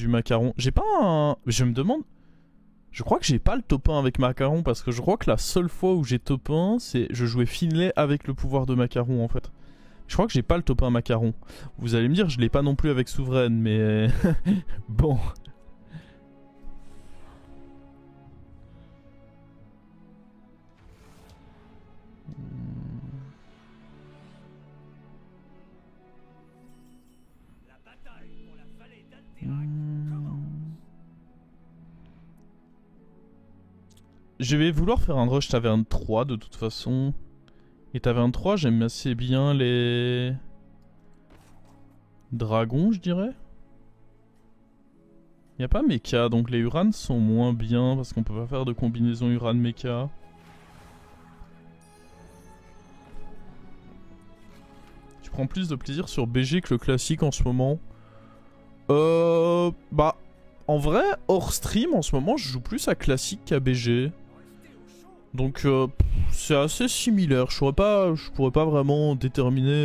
du macaron. J'ai pas un... Je me demande... Je crois que j'ai pas le top 1 avec macaron parce que je crois que la seule fois où j'ai top 1, c'est je jouais Finlay avec le pouvoir de macaron en fait. Je crois que j'ai pas le top 1 macaron. Vous allez me dire, je l'ai pas non plus avec souveraine, mais... bon... Je vais vouloir faire un rush taverne 3 de toute façon. Et taverne 3, j'aime assez bien les... dragons, je dirais. Y a pas mecha, donc les Uran sont moins bien parce qu'on peut pas faire de combinaison Uran mecha. Tu prends plus de plaisir sur BG que le classique en ce moment. Bah, en vrai, hors stream, en ce moment, je joue plus à classique qu'à BG. Donc, c'est assez similaire. Je pourrais pas vraiment déterminer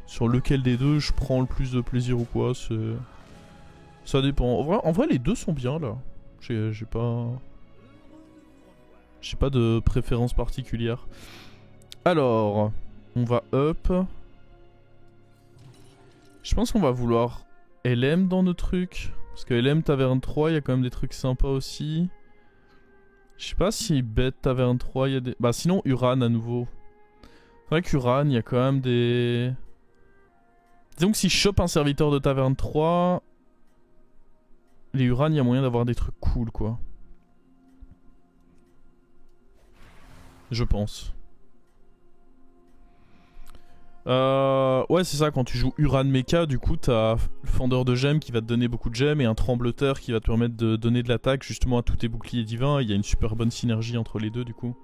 sur lequel des deux je prends le plus de plaisir ou quoi. Ça dépend. En vrai, les deux sont bien là. J'ai pas de préférence particulière. Alors, on va up. Je pense qu'on va vouloir LM dans nos trucs. Parce que LM Taverne 3, il y a quand même des trucs sympas aussi. Je sais pas si bête Taverne 3, il y a des... Bah sinon Uran à nouveau. C'est vrai qu'Uran, il y a quand même des... Disons que si je chope un serviteur de Taverne 3... Les Uran, il y a moyen d'avoir des trucs cool quoi. Je pense. Ouais, c'est ça, quand tu joues Uran Mecha, du coup, t'as le fendeur de gemmes qui va te donner beaucoup de gemmes et un trembloteur qui va te permettre de donner de l'attaque justement à tous tes boucliers divins. Il y a une super bonne synergie entre les deux, du coup.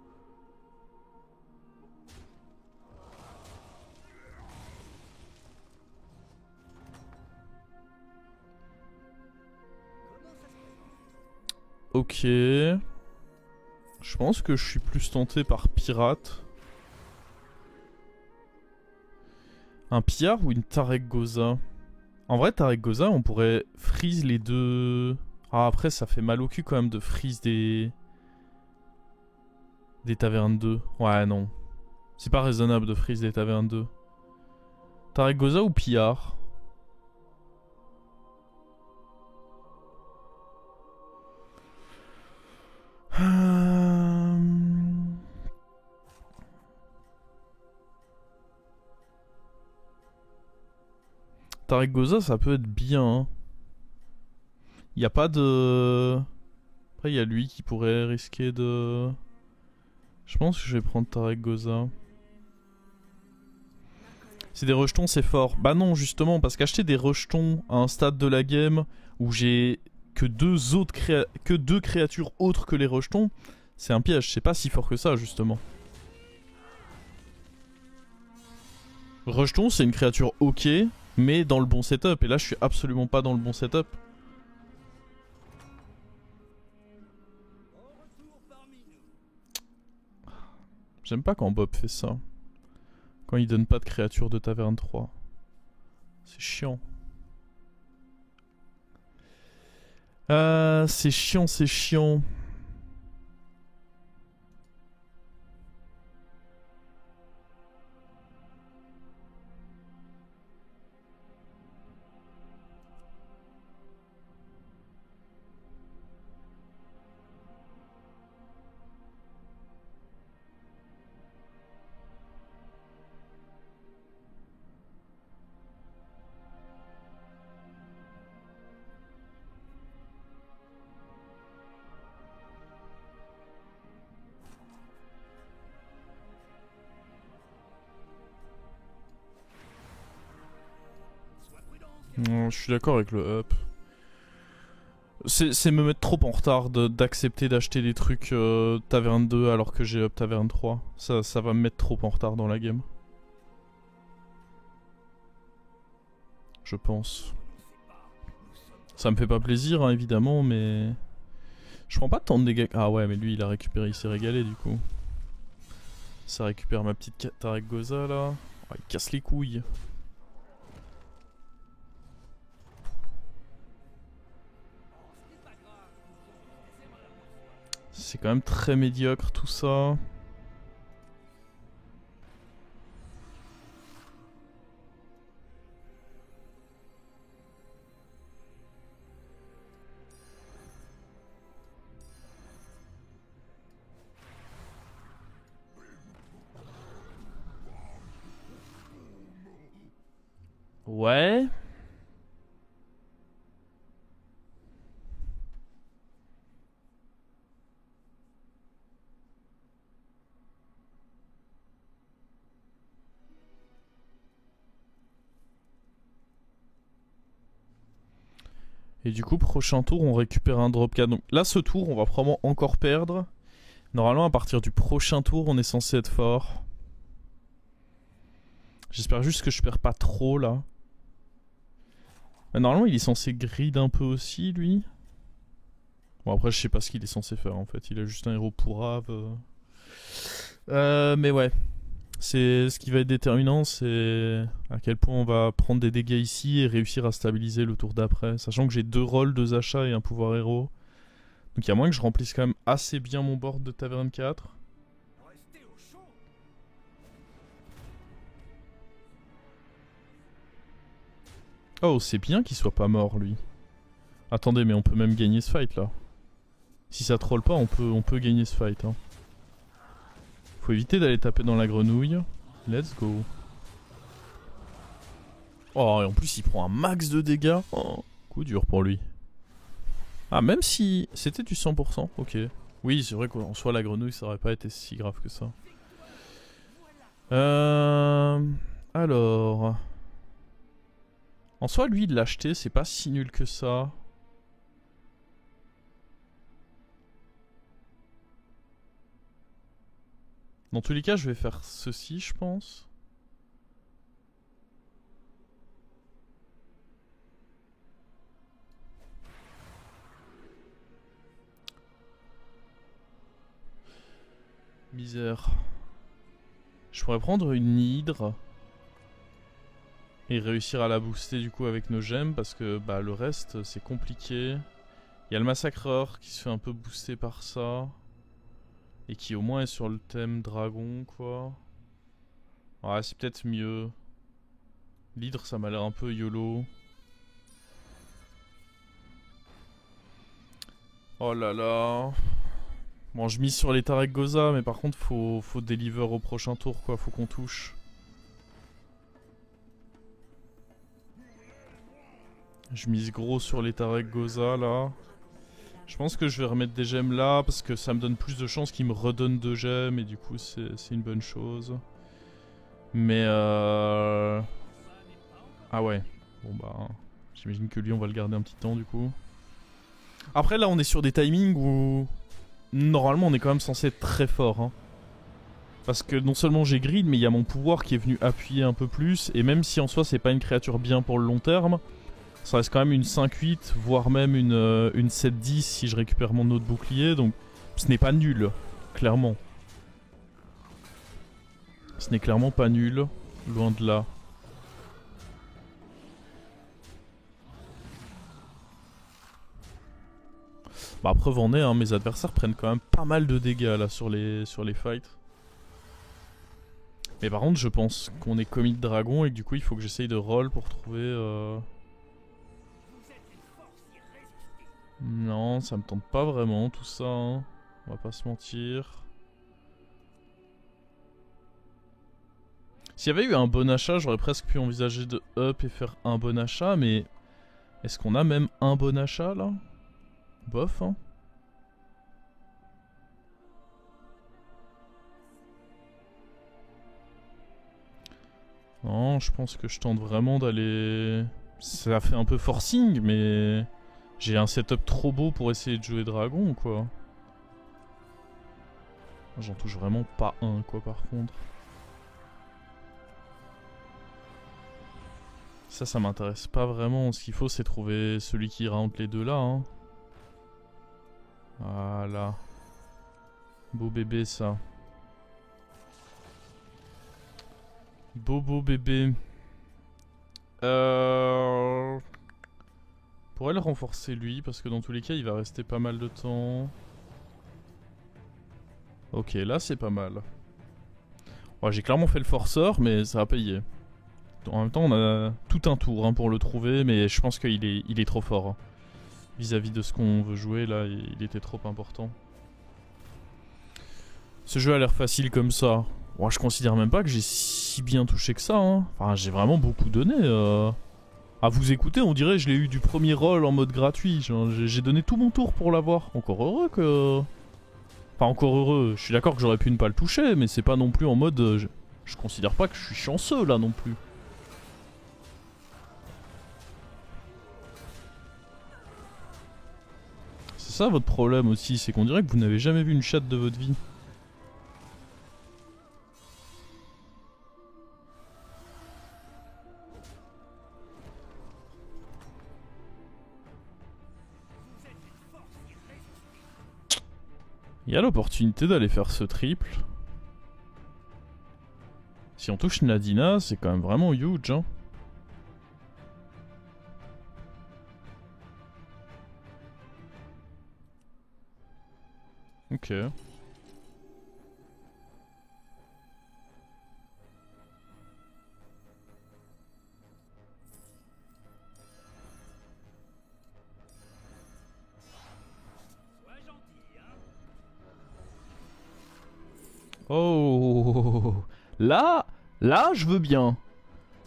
Ok. Je pense que je suis plus tenté par pirate. Un pillard ou une Tarek Goza? En vrai, Tarek Goza, on pourrait freeze les deux... Ah, après, ça fait mal au cul quand même de freeze des tavernes 2. Ouais, non. C'est pas raisonnable de freeze des tavernes 2. Tarek Goza ou pillard? Tarek Goza, ça peut être bien. Hein. Y a pas de... Après, il y a lui qui pourrait risquer de... Je pense que je vais prendre Tarek Goza. C'est des rejetons, c'est fort. Bah non, justement, parce qu'acheter des rejetons à un stade de la game où j'ai que deux créatures autres que les rejetons, c'est un piège. C'est pas si fort que ça, justement. Rejeton, c'est une créature ok, mais dans le bon setup. Et là, je suis absolument pas dans le bon setup. J'aime pas quand Bob fait ça. Quand il donne pas de créature de taverne 3. C'est chiant. C'est chiant, c'est chiant. Non, je suis d'accord avec le up. C'est me mettre trop en retard d'accepter d'acheter des trucs taverne 2 alors que j'ai up taverne 3. Ça va me mettre trop en retard dans la game. Je pense. Ça me fait pas plaisir, hein, évidemment, mais... Je prends pas tant de dégâts... Ah ouais, mais lui, il a récupéré, il s'est régalé, du coup. Ça récupère ma petite Tarek Goza, là. Oh, il casse les couilles. C'est quand même très médiocre tout ça. Ouais. Et du coup, prochain tour, on récupère un drop 4. Donc là, ce tour, on va probablement encore perdre. Normalement, à partir du prochain tour, on est censé être fort. J'espère juste que je perds pas trop là. Mais normalement, il est censé grid un peu aussi, lui. Bon, après, je sais pas ce qu'il est censé faire en fait. Il a juste un héros pourrave. Mais ouais. C'est ce qui va être déterminant, c'est à quel point on va prendre des dégâts ici et réussir à stabiliser le tour d'après. Sachant que j'ai 2 rôles, 2 achats et un pouvoir héros. Donc il y a moyen que je remplisse quand même assez bien mon board de taverne 4. Oh, c'est bien qu'il soit pas mort lui. Attendez, mais on peut même gagner ce fight là. Si ça troll pas, on peut gagner ce fight. Hein. Faut éviter d'aller taper dans la grenouille. Let's go. Oh, et en plus il prend un max de dégâts. Oh, coup dur pour lui. Ah, même si c'était du 100%, ok. Oui, c'est vrai qu'en soi la grenouille ça aurait pas été si grave que ça. Alors... En soi lui de l'acheter c'est pas si nul que ça. Dans tous les cas je vais faire ceci je pense. Misère. Je pourrais prendre une hydre. Et réussir à la booster du coup avec nos gemmes parce que bah le reste c'est compliqué. Il y a le massacreur qui se fait un peu booster par ça. Et qui au moins est sur le thème dragon quoi. Ouais c'est peut-être mieux. L'hydre ça m'a l'air un peu YOLO. Oh là là. Bon je mise sur les Tarek Goza mais par contre faut deliver au prochain tour quoi, faut qu'on touche. Je mise gros sur les Tarek Goza là. Je pense que je vais remettre des gemmes là parce que ça me donne plus de chances qu'il me redonne 2 gemmes et du coup c'est une bonne chose. Mais ah ouais. Bon bah j'imagine que lui on va le garder un petit temps du coup. Après là on est sur des timings où normalement on est quand même censé être très fort. Hein. Parce que non seulement j'ai grid mais il y a mon pouvoir qui est venu appuyer un peu plus. Et même si en soi c'est pas une créature bien pour le long terme, ça reste quand même une 5-8 voire même une 7-10 si je récupère mon autre bouclier. Donc ce n'est pas nul, clairement. Ce n'est clairement pas nul, loin de là. Bah preuve en est, hein, mes adversaires prennent quand même pas mal de dégâts là sur les fights. Mais par contre je pense qu'on est commit de dragon et que du coup il faut que j'essaye de roll pour trouver... Non, ça me tente pas vraiment tout ça, hein. On va pas se mentir. S'il y avait eu un bon achat, j'aurais presque pu envisager de up et faire un bon achat, mais... Est-ce qu'on a même un bon achat là? Bof, hein. Non, je pense que je tente vraiment d'aller... Ça fait un peu forcing, mais... J'ai un setup trop beau pour essayer de jouer dragon, quoi. J'en touche vraiment pas un, quoi, par contre. Ça m'intéresse pas vraiment. Ce qu'il faut, c'est trouver celui qui ira entre les deux là, hein. Voilà. Beau bébé, ça. Beau bébé. Pourrait le renforcer lui, parce que dans tous les cas, il va rester pas mal de temps. Ok, là c'est pas mal. Ouais, j'ai clairement fait le forceur, mais ça a payé. En même temps, on a tout un tour hein, pour le trouver, mais je pense il est trop fort. Hein. Vis-à-vis de ce qu'on veut jouer, là, il était trop important. Ce jeu a l'air facile comme ça. Ouais, je considère même pas que j'ai si bien touché que ça. Hein. Enfin, j'ai vraiment beaucoup donné. À vous écouter, on dirait que je l'ai eu du premier rôle en mode gratuit. J'ai donné tout mon tour pour l'avoir. Encore heureux que... Enfin, encore heureux. Je suis d'accord que j'aurais pu ne pas le toucher, mais c'est pas non plus en mode... je considère pas que je suis chanceux, là, non plus. C'est ça votre problème aussi, c'est qu'on dirait que vous n'avez jamais vu une chatte de votre vie. Il y a l'opportunité d'aller faire ce triple. Si on touche Nadina, c'est quand même vraiment huge, hein. Ok. Oh, là, je veux bien.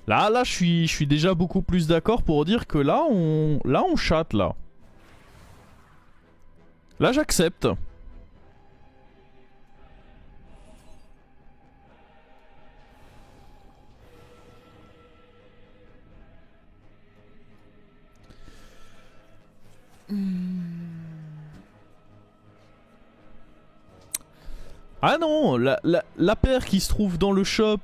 Là, je suis déjà beaucoup plus d'accord pour dire que là, on chatte là. Là, j'accepte. Ah non, la paire qui se trouve dans le shop,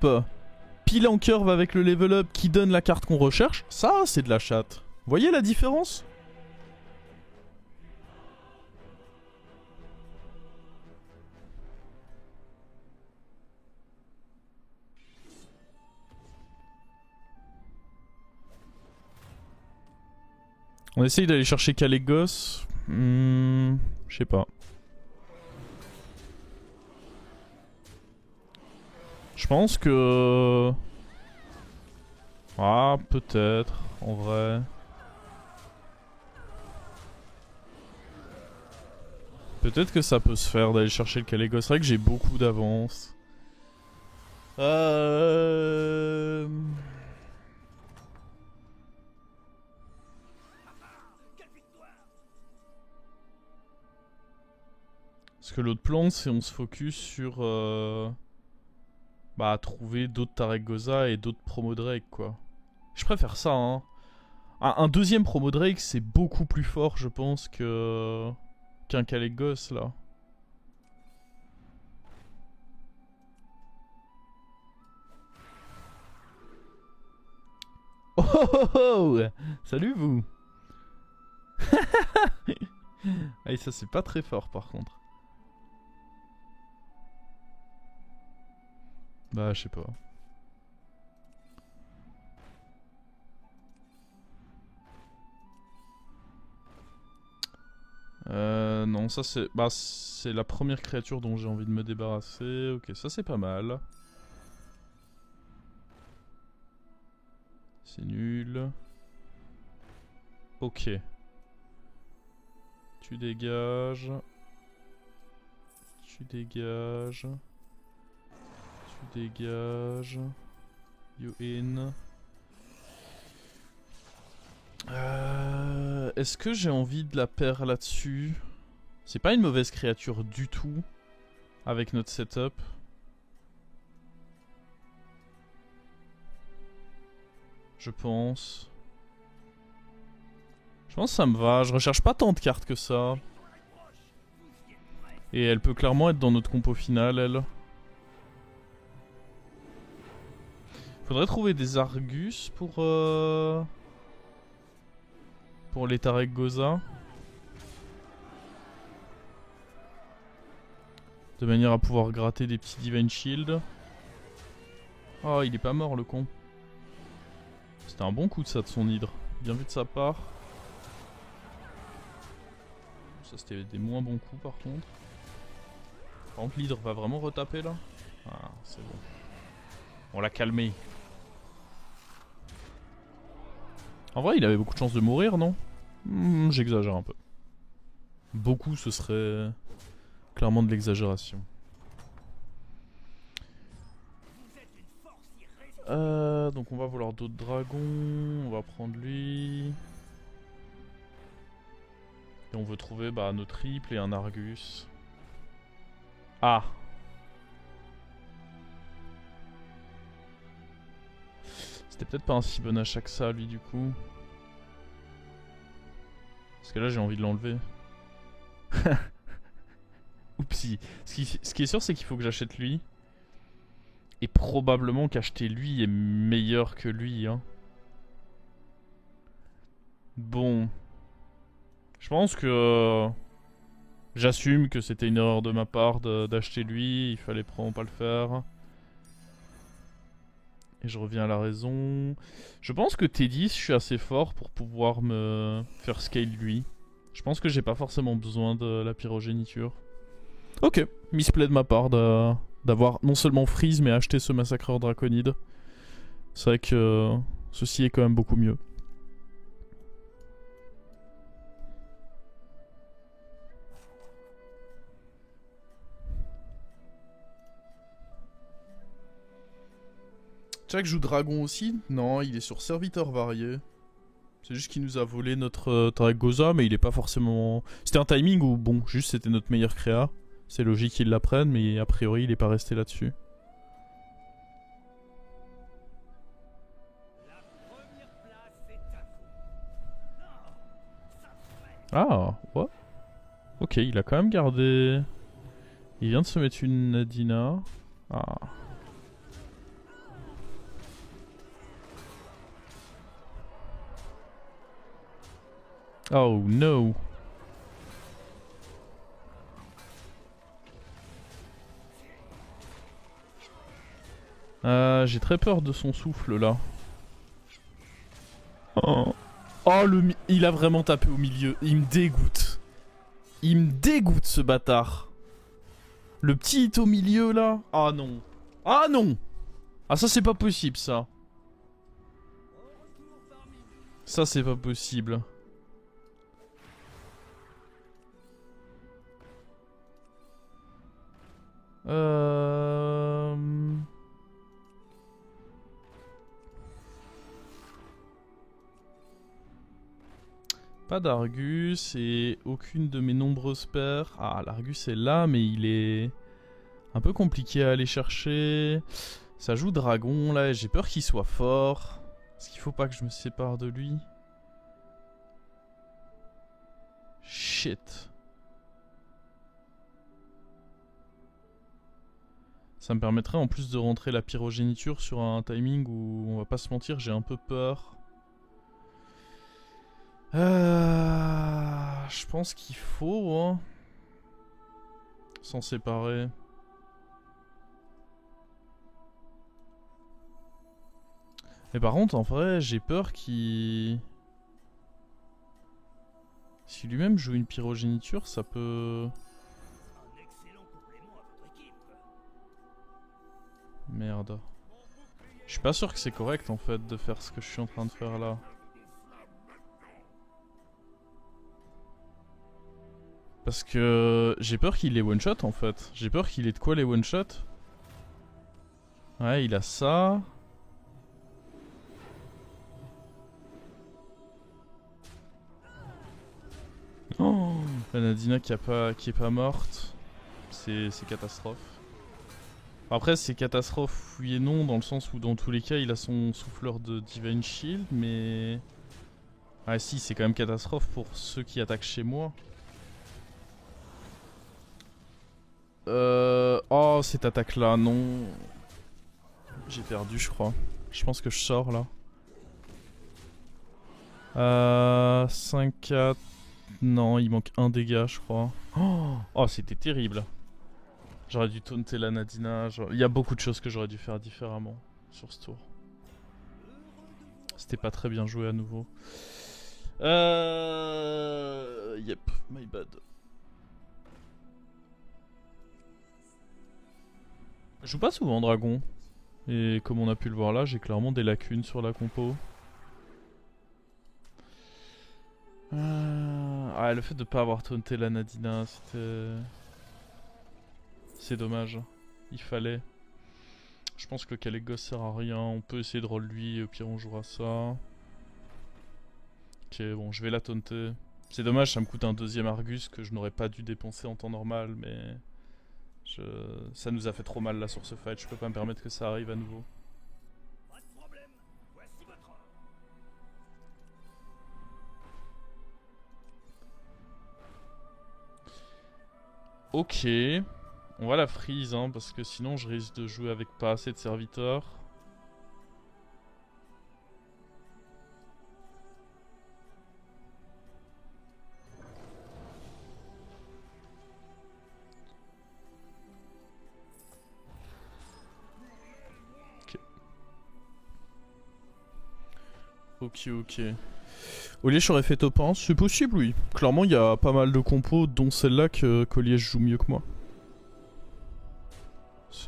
pile en curve avec le level up qui donne la carte qu'on recherche, ça c'est de la chatte. Voyez la différence? On essaye d'aller chercher Kalégos. Je sais pas. Je pense que... Ah, peut-être, en vrai. Peut-être que ça peut se faire d'aller chercher le Kalégos. C'est vrai que j'ai beaucoup d'avance. Parce que l'autre plan, c'est on se focus sur... Bah, trouver d'autres Tarek Goza et d'autres promo Drake, quoi. Je préfère ça, hein. Un deuxième promo Drake, c'est beaucoup plus fort, je pense, que... qu'un Kalégos, là. Oh oh oh, salut, vous. Ah, ça, c'est pas très fort, par contre. Bah, je sais pas. Non, ça c'est... Bah, c'est la première créature dont j'ai envie de me débarrasser. Ok, ça c'est pas mal. C'est nul. Ok. Tu dégages. Tu dégages. Tu dégages. You in. Est-ce que j'ai envie de la paire là-dessus? C'est pas une mauvaise créature du tout. Avec notre setup. Je pense. Je pense que ça me va. Je recherche pas tant de cartes que ça. Et elle peut clairement être dans notre compo final, elle. Faudrait trouver des Argus pour les Tarek Goza. De manière à pouvoir gratter des petits Divine Shield. Oh, il est pas mort le con. C'était un bon coup de ça de son hydre. Bien vu de sa part. Ça c'était des moins bons coups par contre. Par contre, l'hydre va vraiment retaper là. Ah, c'est bon. On l'a calmé. En vrai, il avait beaucoup de chances de mourir, non? J'exagère un peu. Beaucoup, ce serait clairement de l'exagération. Donc on va vouloir d'autres dragons. On va prendre lui. Et on veut trouver nos triples et un Argus. Ah! C'était peut-être pas un si bon achat que ça, lui, du coup. Parce que là, j'ai envie de l'enlever. Oupsie. Ce qui est sûr, c'est qu'il faut que j'achète lui. Et probablement qu'acheter lui est meilleur que lui, hein. Bon. Je pense que... j'assume que c'était une erreur de ma part d'acheter lui. Il fallait probablement pas le faire. Et je reviens à la raison. Je pense que T10, je suis assez fort pour pouvoir me faire scale lui. Je pense que j'ai pas forcément besoin de la pyrogéniture. Ok, misplay de ma part d'avoir non seulement freeze mais acheté ce massacreur draconide. C'est vrai que ceci est quand même beaucoup mieux. Jack joue dragon aussi? Non, il est sur serviteur varié. C'est juste qu'il nous a volé notre Dragoza, mais il est pas forcément... C'était un timing où, bon, juste c'était notre meilleur créa. C'est logique qu'il la prenne, mais a priori il est pas resté là-dessus. Ah, what? Ok, il a quand même gardé... Il vient de se mettre une Nadina. Ah... Oh no. J'ai très peur de son souffle là. Oh, il a vraiment tapé au milieu. Il me dégoûte. Il me dégoûte ce bâtard. Le petit hit au milieu là. Ah non. Ah non. Ah ça c'est pas possible ça. Ça c'est pas possible. Pas d'Argus et aucune de mes nombreuses paires. Ah, l'Argus est là, mais il est un peu compliqué à aller chercher. Ça joue dragon là, et j'ai peur qu'il soit fort. Est-ce qu'il faut pas que je me sépare de lui? Shit. Ça me permettrait en plus de rentrer la pyrogéniture sur un timing où, on va pas se mentir, j'ai un peu peur. Je pense qu'il faut hein, s'en séparer. Mais par contre, en vrai, j'ai peur qu'il... Si lui-même joue une pyrogéniture, ça peut... Merde. Je suis pas sûr que c'est correct en fait de faire ce que je suis en train de faire là. Parce que j'ai peur qu'il les one-shot en fait. J'ai peur qu'il ait de quoi les one-shot. Ouais, il a ça. Oh, la Nadina qui est pas morte. C'est catastrophe. Après c'est catastrophe oui et non dans le sens où dans tous les cas il a son souffleur de Divine Shield mais... Ah si c'est quand même catastrophe pour ceux qui attaquent chez moi. Oh cette attaque là non. J'ai perdu je crois. Je pense que je sors là. 5-4. Non il manque un dégât je crois. Oh c'était terrible. J'aurais dû taunter la Nadina. Il y a beaucoup de choses que j'aurais dû faire différemment sur ce tour. C'était pas très bien joué à nouveau. Yep, my bad. Je joue pas souvent dragon. Et comme on a pu le voir là, j'ai clairement des lacunes sur la compo. Ah, le fait de pas avoir taunté la Nadina, c'était... C'est dommage. Il fallait. Je pense que le Kalégos sert à rien. On peut essayer de roll lui et au pire on jouera ça. Ok, bon, je vais la taunter. C'est dommage, ça me coûte un deuxième Argus que je n'aurais pas dû dépenser en temps normal, mais... Ça nous a fait trop mal là sur ce fight, je peux pas me permettre que ça arrive à nouveau. Ok, on va la freeze hein, parce que sinon je risque de jouer avec pas assez de serviteurs. Ok. Oliège j'aurais fait top 1, c'est possible oui. Clairement il y a pas mal de compos dont celle-là qu'Oliège joue mieux que moi.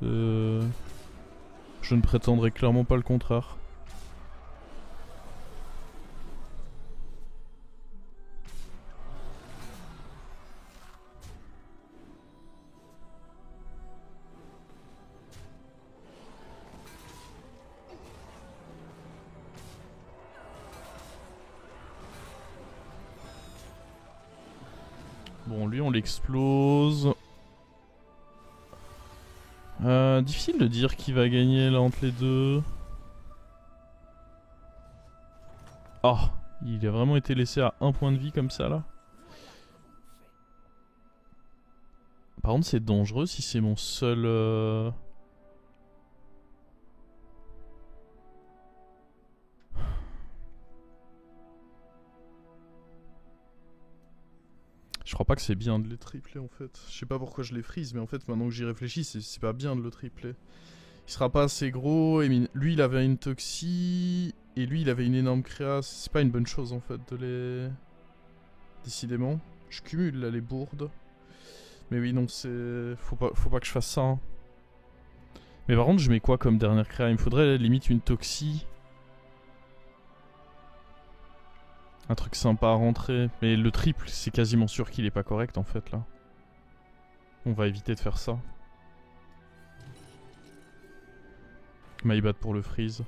Je ne prétendrai clairement pas le contraire. Bon lui on l'explose. Difficile de dire qui va gagner là entre les deux. Oh, il a vraiment été laissé à 1 point de vie comme ça là. Par contre c'est dangereux si c'est mon seul... Je crois pas que c'est bien de les tripler en fait. Je sais pas pourquoi je les freeze, mais en fait maintenant que j'y réfléchis, c'est pas bien de le tripler. Il sera pas assez gros, et lui il avait une toxie, et lui il avait une énorme créa. C'est pas une bonne chose en fait de les... Décidément. Je cumule là les bourdes. Mais oui non c'est... Faut pas que je fasse ça. Hein. Mais par contre je mets quoi comme dernière créa? Il me faudrait limite une toxie. Un truc sympa à rentrer. Mais le triple, c'est quasiment sûr qu'il est pas correct en fait là. On va éviter de faire ça. My bad pour le freeze.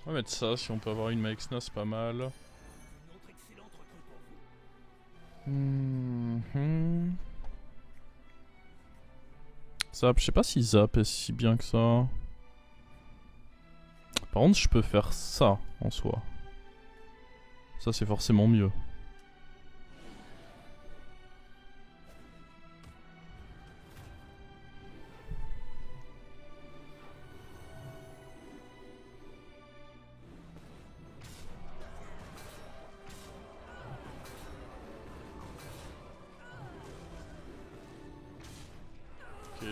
On va mettre ça, si on peut avoir une Maexna c'est pas mal. Zap, je sais pas si Zap est si bien que ça. Par contre je peux faire ça en soi. Ça c'est forcément mieux.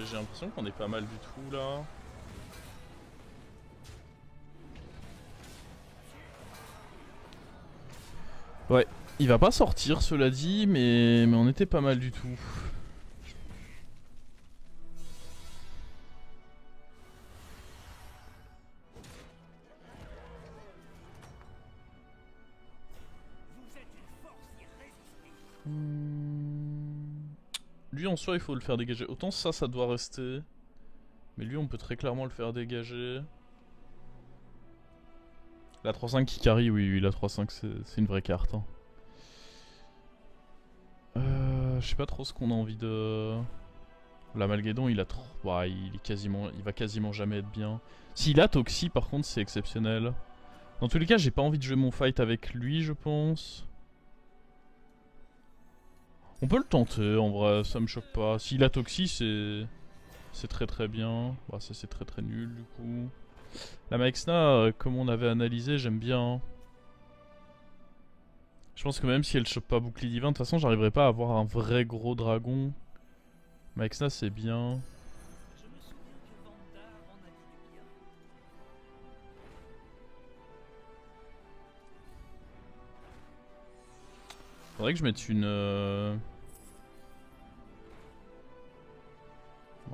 J'ai l'impression qu'on est pas mal du tout là. Ouais, il va pas sortir cela dit, mais on était pas mal du tout. Lui en soi il faut le faire dégager. Autant ça doit rester. Mais lui on peut très clairement le faire dégager. La 3-5 qui carry, oui, la 3-5 c'est une vraie carte. Hein. Je sais pas trop ce qu'on a envie de... L'Amalguédon il a trop... Ouais, il va quasiment jamais être bien. S'il a Toxie par contre c'est exceptionnel. Dans tous les cas j'ai pas envie de jouer mon fight avec lui je pense. On peut le tenter en vrai, ça me choque pas. S'il a Toxie c'est très bien. Bah ça c'est très nul du coup. La Maexna, comme on avait analysé, j'aime bien. Je pense que même si elle chope pas bouclier divin, de toute façon j'arriverai pas à avoir un vrai gros dragon. Maxna c'est bien. Faudrait que je mette une...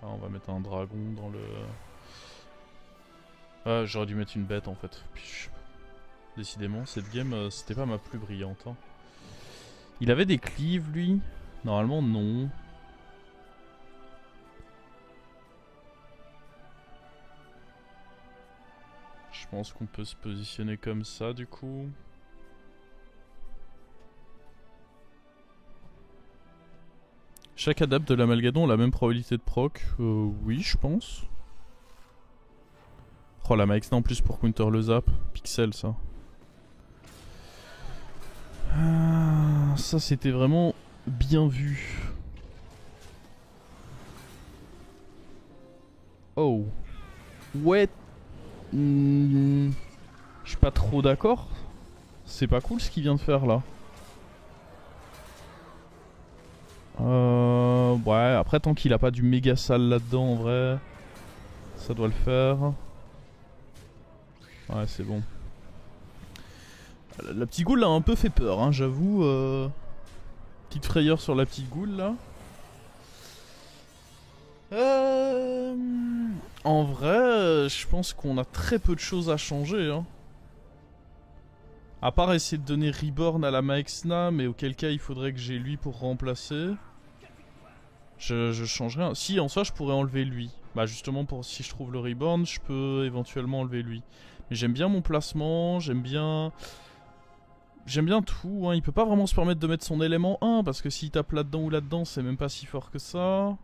Ouais, on va mettre un dragon dans le... Ah, j'aurais dû mettre une bête en fait. Décidément, cette game, c'était pas ma plus brillante. Hein. Il avait des cleaves lui? Normalement non. Je pense qu'on peut se positionner comme ça du coup. Chaque adepte de l'Amalgadon a la même probabilité de proc. Oui, je pense. Oh la Maxna en plus pour counter le zap. Pixel ça. Ah, ça c'était vraiment bien vu. Oh. Ouais. Je suis pas trop d'accord. C'est pas cool ce qu'il vient de faire là. Ouais, après tant qu'il a pas du méga sale là-dedans en vrai, ça doit le faire. Ouais, c'est bon. La petite goule a un peu fait peur, hein, j'avoue. Petite frayeur sur la petite goule là. En vrai, je pense qu'on a très peu de choses à changer. Hein. À part essayer de donner Reborn à la Maxna, mais auquel cas il faudrait que j'ai lui pour remplacer. Je change rien. Si, en soi, je pourrais enlever lui. Bah justement, pour si je trouve le Reborn, je peux éventuellement enlever lui. Mais j'aime bien mon placement, j'aime bien... J'aime bien tout, hein. Il peut pas vraiment se permettre de mettre son élément 1, parce que s'il tape là-dedans ou là-dedans, c'est même pas si fort que ça.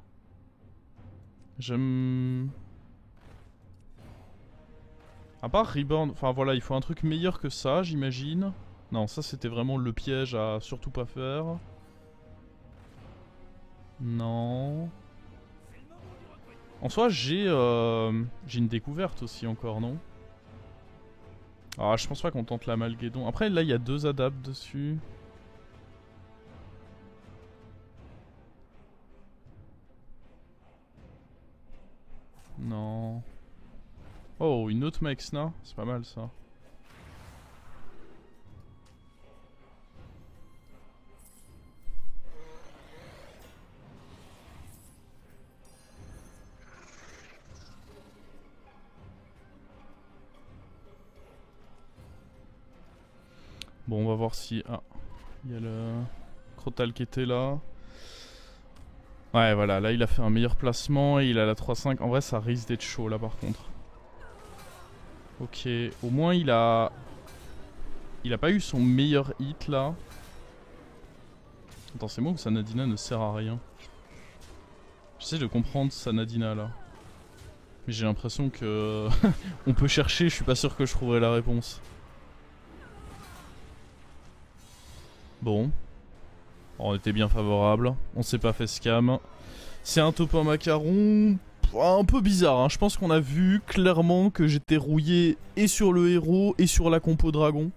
J'aime... À part Reborn, enfin voilà, il faut un truc meilleur que ça, j'imagine. Non, ça c'était vraiment le piège à surtout pas faire. Non. En soi, j'ai une découverte aussi encore, non? Ah, je pense pas qu'on tente l'Amalgadon. Après, là, il y a 2 adaptes dessus. Non. Oh, une autre Maxna. C'est pas mal, ça. Bon, on va voir si... Ah, il y a le Crotal qui était là. Ouais, voilà, là il a fait un meilleur placement et il a la 3-5. En vrai, ça risque d'être chaud là par contre. Ok, au moins il a... Il a pas eu son meilleur hit là. Attends, c'est moi ou Sanadina ne sert à rien? J'essaie de comprendre Sanadina là. Mais j'ai l'impression que... On peut chercher, je suis pas sûr que je trouverai la réponse. Bon. On était bien favorable. On s'est pas fait scam. C'est un top 1 macaron... Un peu bizarre, hein. Je pense qu'on a vu clairement que j'étais rouillé et sur le héros et sur la compo dragon.